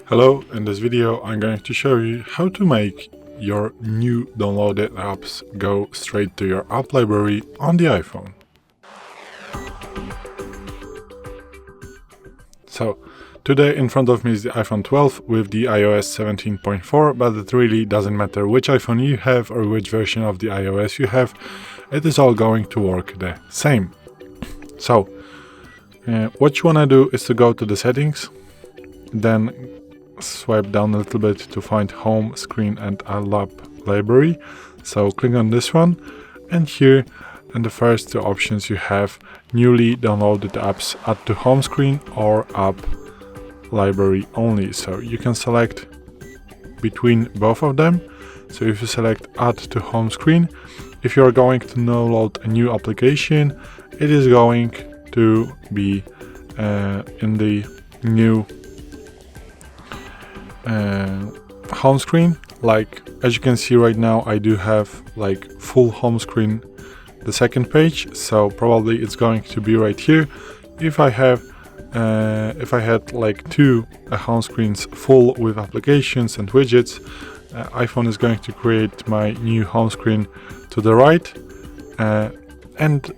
Hello, in this video I'm going to show you how to make your new downloaded apps go straight to your app library on the iPhone. So, today in front of me is the iPhone 12 with the iOS 17.4, but it really doesn't matter which iPhone you have or which version of the iOS you have, it is all going to work the same. So, what you want to do is to go to the settings, then swipe down a little bit to find home screen and AppLibrary. So click on this one, and here in the first two options you have newly downloaded apps, add to home screen or app library only. So you can select between both of them. So if you select add to home screen, if you are going to download a new application, it is going to be in the new home screen. Like as you can see right now, I do have like full home screen, the second page, so probably it's going to be right here. If I had like two home screens full with applications and widgets, iPhone is going to create my new home screen to the right, and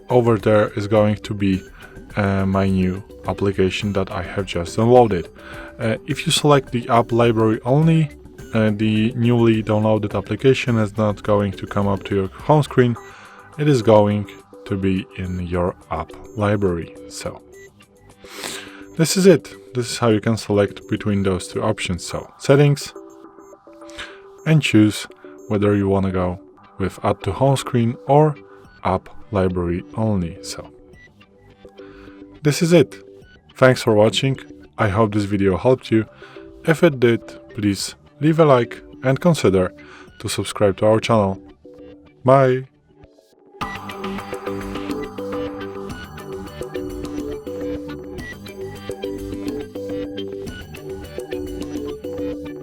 over there is going to be my new application that I have just downloaded. If you select the app library only, the newly downloaded application is not going to come up to your home screen. It is going to be in your app library. So this is it. This is how you can select between those two options. So settings, and choose whether you want to go with add to home screen or app library only. So this is it. Thanks for watching. I hope this video helped you. If it did, please leave a like and consider to subscribe to our channel. Bye!